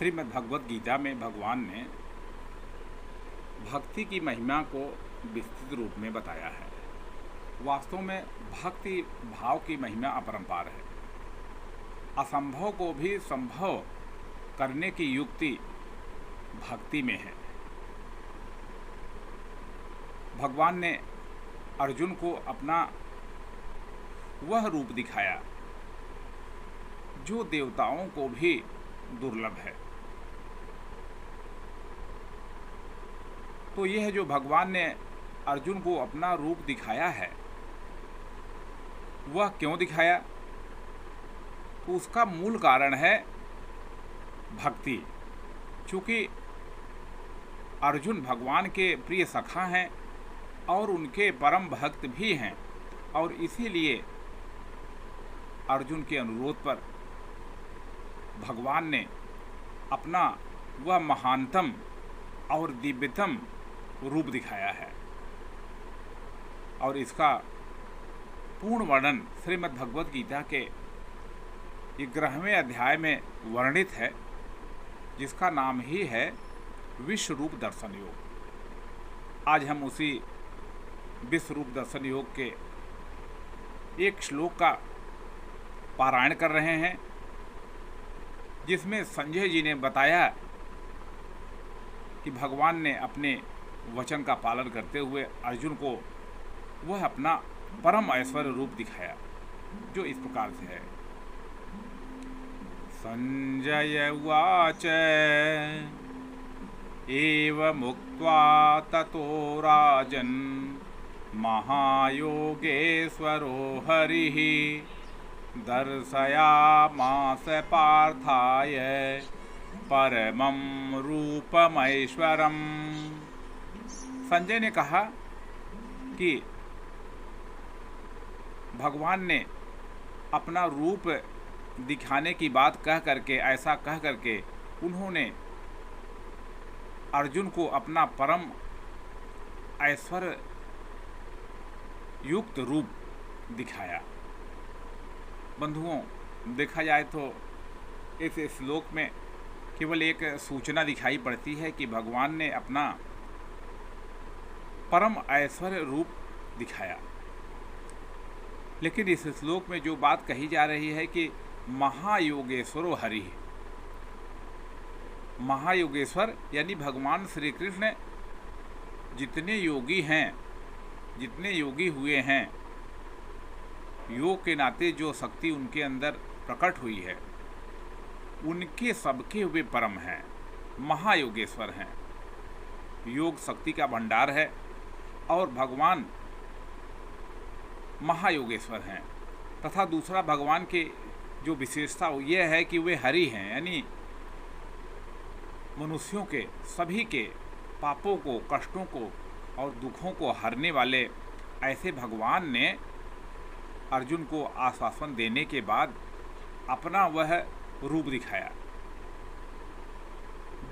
श्रीमद् भगवद गीता में भगवान ने भक्ति की महिमा को विस्तृत रूप में बताया है। वास्तव में भक्ति भाव की महिमा अपरंपार है। असंभव को भी संभव करने की युक्ति भक्ति में है। भगवान ने अर्जुन को अपना वह रूप दिखाया जो देवताओं को भी दुर्लभ है। तो यह जो भगवान ने अर्जुन को अपना रूप दिखाया है, वह क्यों दिखाया? तो उसका मूल कारण है भक्ति। चूँकि अर्जुन भगवान के प्रिय सखा हैं और उनके परम भक्त भी हैं, और इसीलिए अर्जुन के अनुरोध पर भगवान ने अपना वह महानतम और दिव्यतम रूप दिखाया है। और इसका पूर्ण वर्णन श्रीमद् भगवद गीता के 11वें अध्याय में वर्णित है, जिसका नाम ही है विश्व रूप दर्शन योग। आज हम उसी विश्व रूप दर्शन योग के एक श्लोक का पारायण कर रहे हैं, जिसमें संजय जी ने बताया कि भगवान ने अपने वचन का पालन करते हुए अर्जुन को वह अपना परम ऐश्वर्य रूप दिखाया, जो इस प्रकार से है। संजय उवाच एवमुक्त्वा ततो राजन् महायोगेश्वरो हरिः दर्शयामास पार्थाय परमं रूपमैश्वरम्। संजय ने कहा कि भगवान ने अपना रूप दिखाने की बात कह करके, ऐसा कह करके उन्होंने अर्जुन को अपना परम ऐश्वर्य युक्त रूप दिखाया। बंधुओं, देखा जाए तो इस श्लोक में केवल एक सूचना दिखाई पड़ती है कि भगवान ने अपना परम ऐश्वर्य रूप दिखाया, लेकिन इस श्लोक में जो बात कही जा रही है कि महायोगेश्वरो हरि, महायोगेश्वर यानी भगवान श्री कृष्ण जितने योगी हैं, जितने योगी हुए हैं, योग के नाते जो शक्ति उनके अंदर प्रकट हुई है, उनके सबके वे परम हैं, महायोगेश्वर हैं। योग शक्ति का भंडार है और भगवान महायोगेश्वर हैं। तथा दूसरा, भगवान के जो विशेषता यह है कि वे हरि हैं, यानी मनुष्यों के सभी के पापों को, कष्टों को और दुखों को हरने वाले ऐसे भगवान ने अर्जुन को आश्वासन देने के बाद अपना वह रूप दिखाया।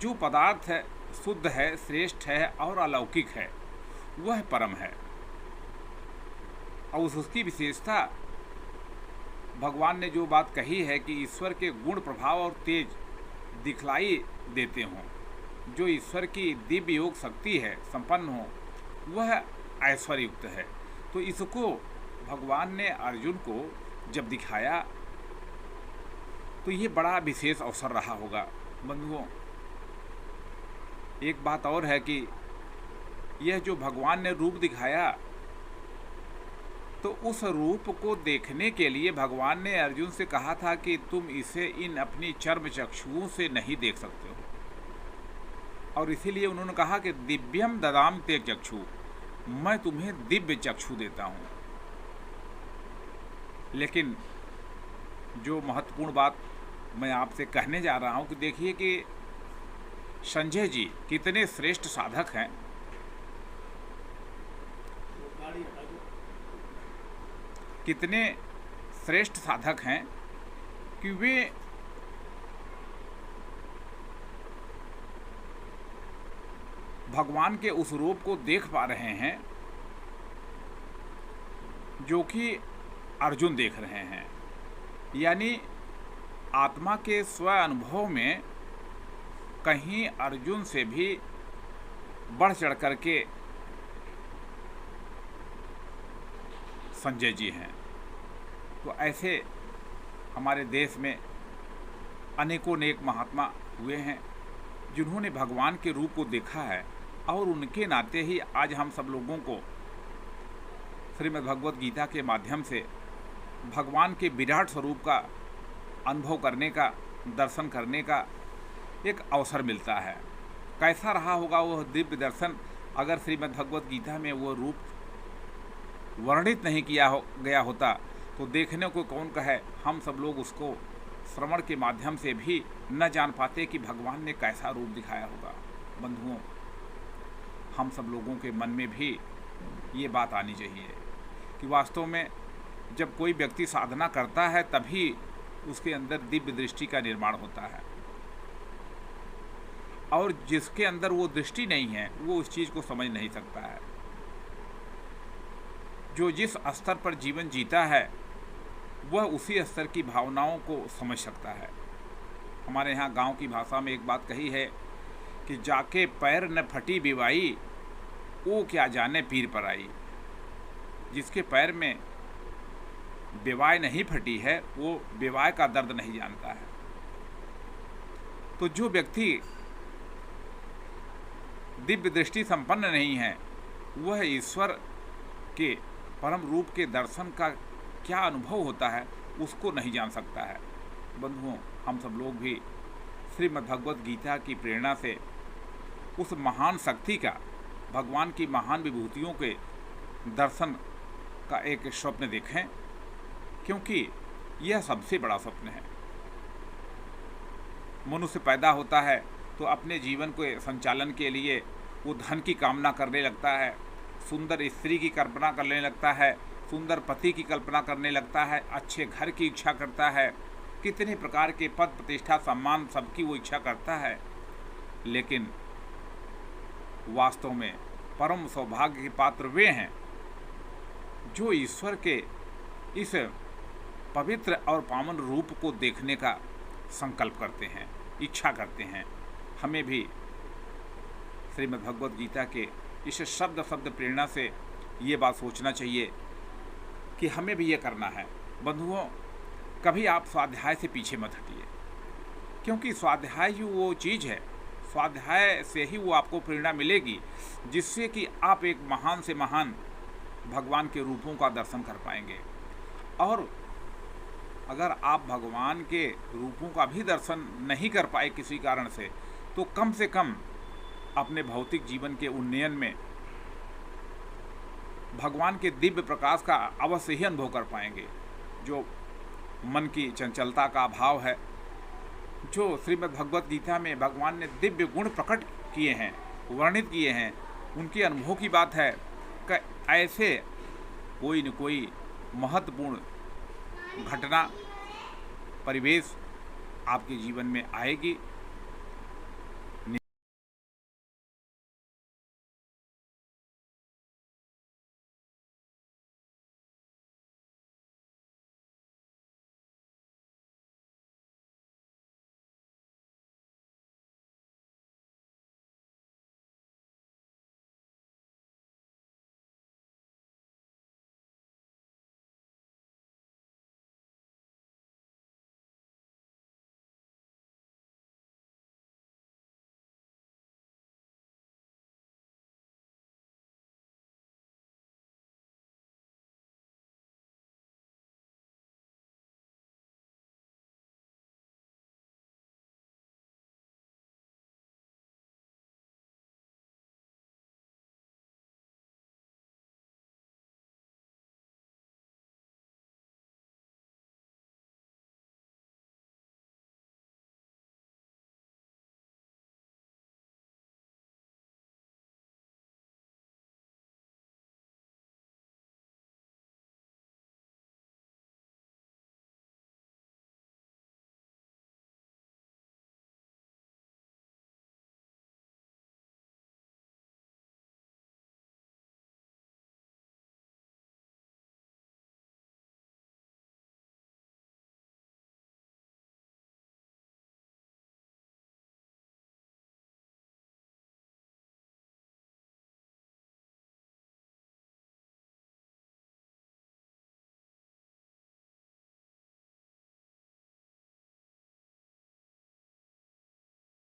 जो पदार्थ है, शुद्ध है, श्रेष्ठ है और अलौकिक है, वह परम है। और उसकी विशेषता भगवान ने जो बात कही है कि ईश्वर के गुण, प्रभाव और तेज दिखलाई देते हों, जो ईश्वर की दिव्य योग शक्ति है, संपन्न हो, वह ऐश्वर्य युक्त है। तो इसको भगवान ने अर्जुन को जब दिखाया तो ये बड़ा विशेष अवसर रहा होगा। बंधुओं, एक बात और है कि यह जो भगवान ने रूप दिखाया, तो उस रूप को देखने के लिए भगवान ने अर्जुन से कहा था कि तुम इसे इन अपनी चर्म चक्षुओं से नहीं देख सकते हो, और इसीलिए उन्होंने कहा कि दिव्यम ददाम ते चक्षु, मैं तुम्हें दिव्य चक्षु देता हूँ। लेकिन जो महत्वपूर्ण बात मैं आपसे कहने जा रहा हूँ कि देखिए कि संजय जी कितने श्रेष्ठ साधक हैं। कितने श्रेष्ठ साधक हैं कि वे भगवान के उस रूप को देख पा रहे हैं जो कि अर्जुन देख रहे हैं। यानी आत्मा के स्व अनुभव में कहीं अर्जुन से भी बढ़ चढ़ करके संजय जी हैं। तो ऐसे हमारे देश में अनेकों नेक महात्मा हुए हैं जिन्होंने भगवान के रूप को देखा है, और उनके नाते ही आज हम सब लोगों को श्रीमद् भगवत गीता के माध्यम से भगवान के विराट स्वरूप का अनुभव करने का, दर्शन करने का एक अवसर मिलता है। कैसा रहा होगा वह दिव्य दर्शन अगर श्रीमद् भगवत गीता में वो रूप वर्णित नहीं किया गया होता तो देखने को कौन कहे। हम सब लोग उसको श्रवण के माध्यम से भी न जान पाते कि भगवान ने कैसा रूप दिखाया होगा। बंधुओं, हम सब लोगों के मन में भी ये बात आनी चाहिए कि वास्तव में जब कोई व्यक्ति साधना करता है तभी उसके अंदर दिव्य दृष्टि का निर्माण होता है, और जिसके अंदर वो दृष्टि नहीं है वो उस चीज़ को समझ नहीं सकता है। जो जिस स्तर पर जीवन जीता है वह उसी स्तर की भावनाओं को समझ सकता है। हमारे यहाँ गांव की भाषा में एक बात कही है कि जाके पैर न फटी बिवाई, वो क्या जाने पीर पर आई। जिसके पैर में विवाह नहीं फटी है वो विवाह का दर्द नहीं जानता है। तो जो व्यक्ति दिव्य दृष्टि संपन्न नहीं है वह ईश्वर के परम रूप के दर्शन का क्या अनुभव होता है उसको नहीं जान सकता है। बंधुओं, हम सब लोग भी श्रीमद् भगवत गीता की प्रेरणा से उस महान शक्ति का, भगवान की महान विभूतियों के दर्शन का एक स्वप्न देखें, क्योंकि यह सबसे बड़ा स्वप्न है। मनुष्य पैदा होता है तो अपने जीवन के संचालन के लिए वो धन की कामना करने लगता है, सुंदर स्त्री की कल्पना करने लगता है, सुंदर पति की कल्पना करने लगता है, अच्छे घर की इच्छा करता है, कितने प्रकार के पद प्रतिष्ठा सम्मान सबकी वो इच्छा करता है। लेकिन वास्तव में परम सौभाग्य के पात्र वे हैं जो ईश्वर के इस पवित्र और पावन रूप को देखने का संकल्प करते हैं, इच्छा करते हैं। हमें भी श्रीमद् भगवत गीता के इस शब्द प्रेरणा से ये बात सोचना चाहिए कि हमें भी ये करना है। बंधुओं, कभी आप स्वाध्याय से पीछे मत हटिए, क्योंकि स्वाध्याय ही वो चीज़ है, स्वाध्याय से ही वो आपको प्रेरणा मिलेगी जिससे कि आप एक महान से महान भगवान के रूपों का दर्शन कर पाएंगे। और अगर आप भगवान के रूपों का भी दर्शन नहीं कर पाए किसी कारण से कम अपने भौतिक जीवन के उन्नयन में भगवान के दिव्य प्रकाश का अवश्य ही अनुभव कर पाएंगे। जो मन की चंचलता का अभाव है, जो श्रीमद् भगवत गीता में भगवान ने दिव्य गुण प्रकट किए हैं, वर्णित किए हैं, उनके अनुभव की बात है कि ऐसे कोई न कोई महत्वपूर्ण घटना, परिवेश आपके जीवन में आएगी